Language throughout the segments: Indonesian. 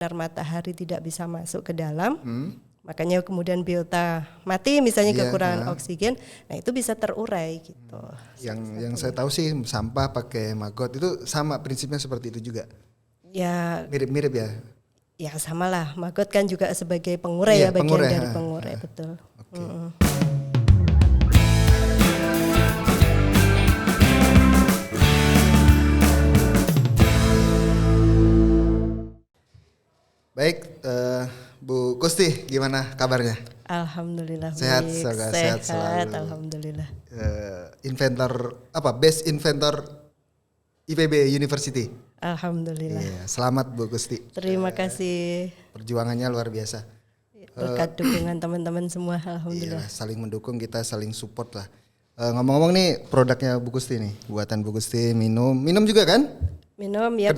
sinar matahari tidak bisa masuk ke dalam, makanya kemudian biota mati misalnya kekurangan oksigen, nah itu bisa terurai gitu. Yang saya tahu sih sampah pakai maggot itu sama prinsipnya seperti itu juga. Ya mirip-mirip ya. Ya sama lah, maggot kan juga sebagai pengurai bagian pengurai, dari pengurai betul. Okay. Baik, Bu Kusti, gimana kabarnya? Alhamdulillah sehat, baik. Sehat selalu. Alhamdulillah. Best inventor IPB University. Alhamdulillah. Iya, selamat Bu Kusti. Terima kasih. Perjuangannya luar biasa. Berkat dukungan teman-teman semua, alhamdulillah. Iya, saling mendukung, kita saling support lah. Ngomong-ngomong nih, produknya Bu Kusti nih, buatan Bu Kusti, minum juga kan? Minum ya,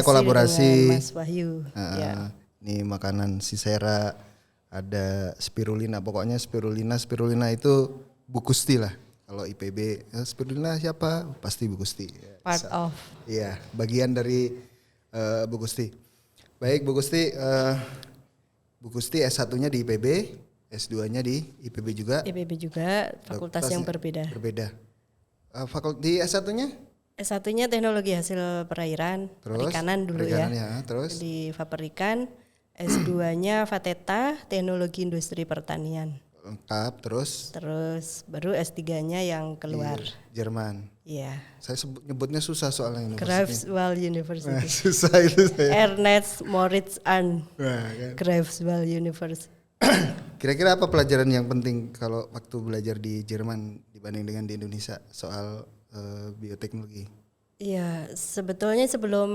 kolaborasi dengan Mas Wahyu. Ya. Nih makanan Sisera, ada spirulina, pokoknya spirulina itu Bu Kusti lah. Kalau IPB spirulina siapa? Pasti Bu Kusti. Part of. Iya, bagian dari Bu Kusti. Baik Bu Kusti, Bu Kusti S1-nya di IPB, S2-nya di IPB juga. IPB juga, fakultas yang berbeda. Di S1-nya? S1-nya teknologi hasil perairan, perikanan dulu ya. Terus di Faperikan. S2-nya Fateta, teknologi industri pertanian. Lengkap, terus baru S3-nya yang keluar. Jerman. Iya. Saya nyebutnya susah soalnya ini. Greifswald University. Susah itu saya. Ernest Moritz Arndt. Greifswald University. Kira-kira apa pelajaran yang penting kalau waktu belajar di Jerman dibanding dengan di Indonesia soal bioteknologi? Iya, sebetulnya sebelum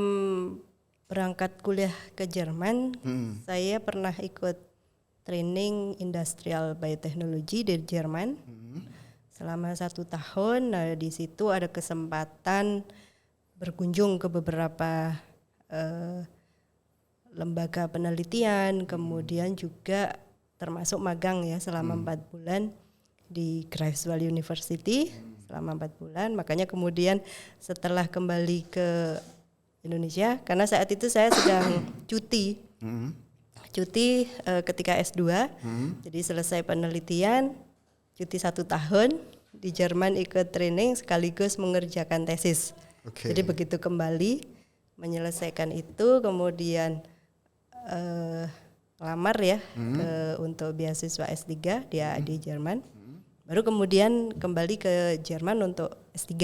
berangkat kuliah ke Jerman, saya pernah ikut training industrial biotechnology di Jerman selama 1 tahun. Nah, di situ ada kesempatan berkunjung ke beberapa lembaga penelitian, kemudian juga termasuk magang ya selama 4 bulan di Greifswald University selama 4 bulan. Makanya kemudian setelah kembali ke Indonesia, karena saat itu saya sedang cuti ketika S2, jadi selesai penelitian, cuti 1 tahun di Jerman, ikut training sekaligus mengerjakan tesis. Jadi begitu kembali menyelesaikan itu, kemudian lamar ya untuk beasiswa S3 di Jerman. Baru kemudian kembali ke Jerman untuk S3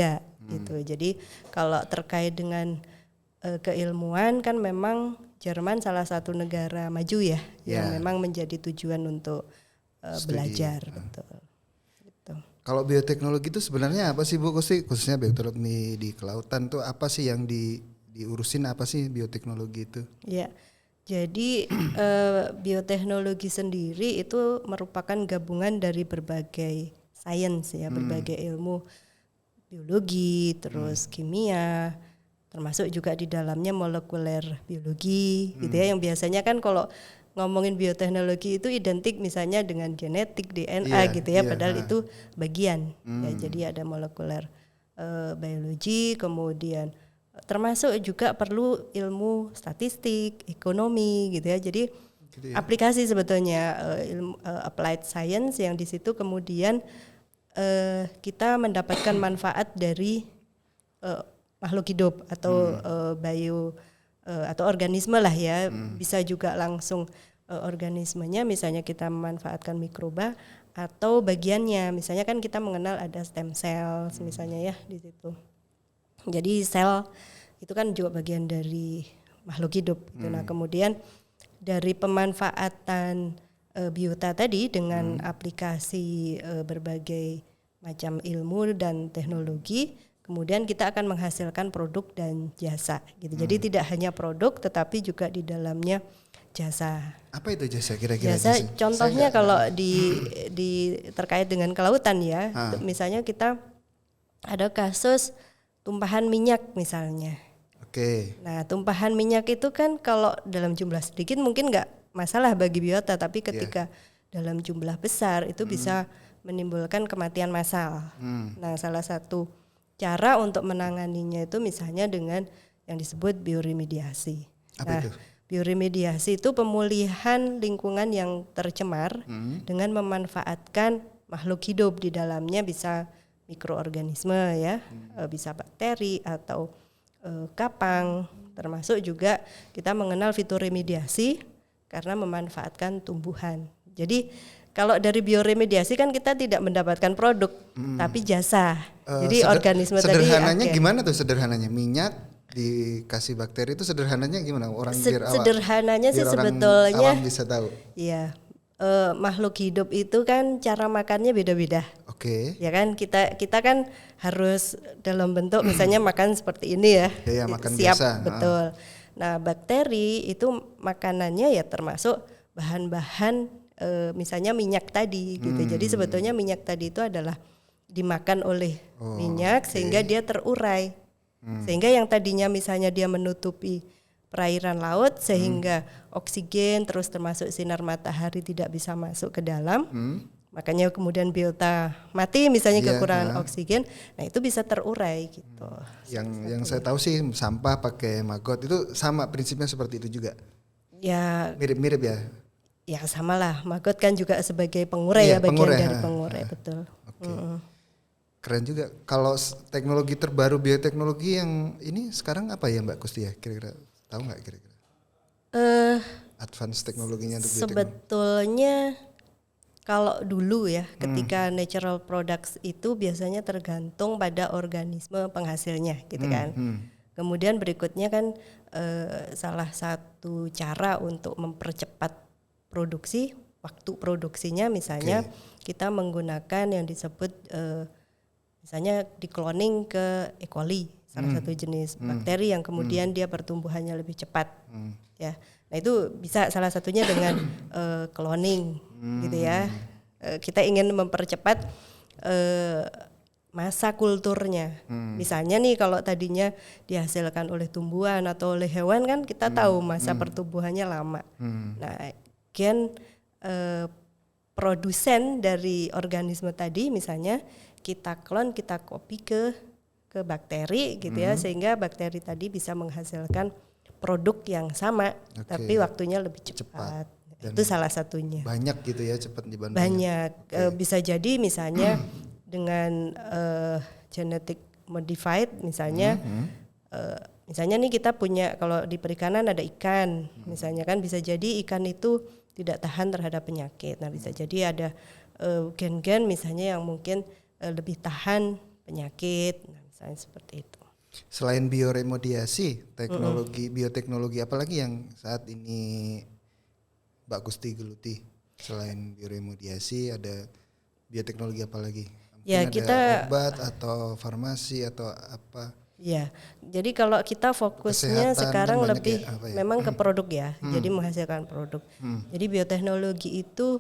gitu. Jadi kalau terkait dengan keilmuan kan memang Jerman salah satu negara maju ya, yang memang menjadi tujuan untuk belajar. Betul. Gitu. Kalau bioteknologi itu sebenarnya apa sih Bu Kusti? Khususnya bioteknologi di kelautan tuh apa sih yang diurusin, apa sih bioteknologi itu? Ya. Jadi bioteknologi sendiri itu merupakan gabungan dari berbagai sains ya, berbagai ilmu biologi, terus kimia, termasuk juga di dalamnya molekuler biologi gitu ya, yang biasanya kan kalau ngomongin bioteknologi itu identik misalnya dengan genetik, DNA gitu ya, padahal itu bagian ya. Jadi ada molekuler biologi, kemudian termasuk juga perlu ilmu statistik, ekonomi gitu ya. Jadi aplikasi sebetulnya ilmu applied science yang di situ kemudian kita mendapatkan manfaat dari makhluk hidup atau bio atau organisme lah ya. Bisa juga langsung organismenya, misalnya kita memanfaatkan mikroba atau bagiannya. Misalnya kan kita mengenal ada stem cell misalnya ya di situ. Jadi sel itu kan juga bagian dari makhluk hidup. Nah kemudian dari pemanfaatan biota tadi dengan aplikasi berbagai macam ilmu dan teknologi, kemudian kita akan menghasilkan produk dan jasa gitu. Jadi tidak hanya produk tetapi juga di dalamnya jasa. Apa itu jasa kira-kira? Jasa contohnya kalau di terkait dengan kelautan ya, misalnya kita ada kasus tumpahan minyak misalnya. Nah, tumpahan minyak itu kan kalau dalam jumlah sedikit mungkin nggak masalah bagi biota, tapi ketika dalam jumlah besar itu bisa menimbulkan kematian massal. Nah, salah satu cara untuk menanganinya itu misalnya dengan yang disebut bioremediasi. Apa itu? bioremediasi itu pemulihan lingkungan yang tercemar dengan memanfaatkan makhluk hidup di dalamnya, bisa mikroorganisme ya, bisa bakteri atau kapang, termasuk juga kita mengenal fitoremediasi karena memanfaatkan tumbuhan. Jadi kalau dari bioremediasi kan kita tidak mendapatkan produk, tapi jasa. Jadi organisme tadi sederhananya gimana tuh sederhananya? Minyak dikasih bakteri itu sederhananya gimana? Orang sederhananya sih biar sebetulnya orang awam bisa tahu. Iya. Makhluk hidup itu kan cara makannya beda-beda. Oke. Ya kan kita kan harus dalam bentuk misalnya makan seperti ini ya. Ya, makan siap biasa. betul. Nah, bakteri itu makanannya ya termasuk bahan-bahan misalnya minyak tadi gitu. Jadi sebetulnya minyak tadi itu adalah dimakan oleh minyak sehingga dia terurai. Sehingga yang tadinya misalnya dia menutupi perairan laut sehingga oksigen terus termasuk sinar matahari tidak bisa masuk ke dalam. Makanya kemudian biota mati misalnya kekurangan oksigen. Nah, itu bisa terurai gitu. Yang saya tahu sih sampah pakai maggot itu sama prinsipnya seperti itu juga. Ya Mirip-mirip ya. Ya sama lah, maggot kan juga sebagai pengurai ya, bagian dari pengurai, betul. Keren juga. Kalau teknologi terbaru bioteknologi yang ini sekarang apa ya Mbak Kusti ya? Kira-kira tahu nggak kira-kira? Advance teknologinya untuk sebetulnya kalau dulu ya, ketika natural products itu biasanya tergantung pada organisme penghasilnya, gitu kan. Kemudian berikutnya kan salah satu cara untuk mempercepat produksi, waktu produksinya misalnya kita menggunakan yang disebut misalnya di cloning ke E. coli, salah satu jenis bakteri yang kemudian dia pertumbuhannya lebih cepat, ya. Nah itu bisa salah satunya dengan cloning, gitu ya. Kita ingin mempercepat masa kulturnya. Misalnya nih kalau tadinya dihasilkan oleh tumbuhan atau oleh hewan kan kita tahu masa pertumbuhannya lama. Nah, produsen dari organisme tadi misalnya kita klon, kita copy ke bakteri gitu ya, sehingga bakteri tadi bisa menghasilkan produk yang sama tapi waktunya lebih cepat. Itu salah satunya. Banyak gitu ya, cepat dibanding. Banyak. Bisa jadi misalnya dengan genetic modified misalnya misalnya nih kita punya, kalau di perikanan ada ikan misalnya kan, bisa jadi ikan itu tidak tahan terhadap penyakit. Nah bisa jadi ada gen-gen misalnya yang mungkin lebih tahan penyakit, nah, misalnya seperti itu. Selain bioremediasi, teknologi bioteknologi apalagi yang saat ini Mbak Kusti geluti? Selain bioremediasi ada bioteknologi apa lagi? Ya, kita obat atau farmasi atau apa? Ya, jadi kalau kita fokusnya sekarang lebih memang ke produk ya, jadi menghasilkan produk. Jadi bioteknologi itu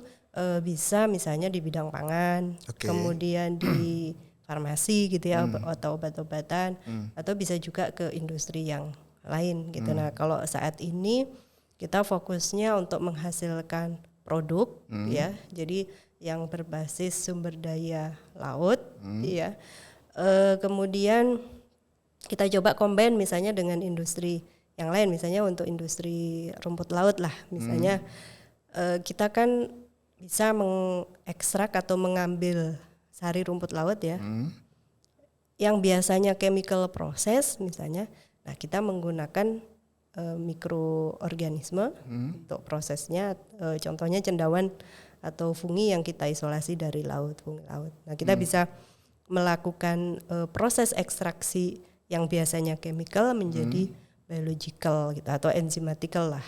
bisa misalnya di bidang pangan, kemudian di farmasi gitu ya, atau obat-obatan, atau bisa juga ke industri yang lain gitu. Nah kalau saat ini kita fokusnya untuk menghasilkan produk ya, jadi yang berbasis sumber daya laut ya. Kemudian kita coba combine misalnya dengan industri yang lain, misalnya untuk industri rumput laut lah misalnya. Kita kan bisa mengekstrak atau mengambil sari rumput laut ya, yang biasanya chemical process misalnya. Nah kita menggunakan mikroorganisme untuk prosesnya, contohnya cendawan atau fungi yang kita isolasi dari laut, fungi laut. Nah kita bisa melakukan proses ekstraksi yang biasanya chemical menjadi biological gitu, atau enzymatical lah.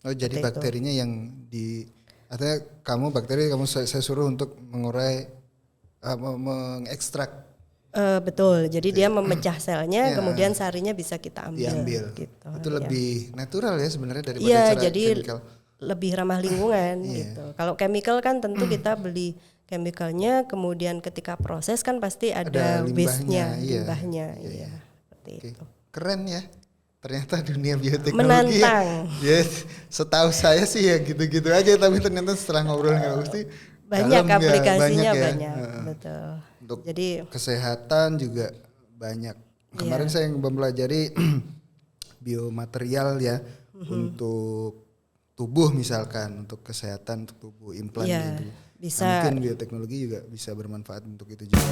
Oh jadi bakterinya yang artinya kamu saya suruh untuk mengurai, mengekstrak. Betul, jadi dia memecah selnya, kemudian sarinya bisa kita ambil. Gitu, itu lebih natural ya sebenarnya daripada cara jadi chemical. Lebih ramah lingkungan gitu. Kalau chemical kan tentu kita beli chemicalnya, kemudian ketika proses kan pasti ada waste-nya, limbahnya. Iya. Seperti itu. Keren ya. Ternyata dunia bioteknologi menantang. Ya, setahu saya sih ya gitu-gitu aja, tapi ternyata setelah ngobrol nggak mesti banyak aplikasinya, banyak. Betul. Untuk jadi kesehatan juga banyak. Kemarin saya mempelajari biomaterial ya, untuk tubuh misalkan, untuk kesehatan, untuk tubuh implan Iya, gitu. bisa. Nah, mungkin bioteknologi juga bisa bermanfaat untuk itu juga.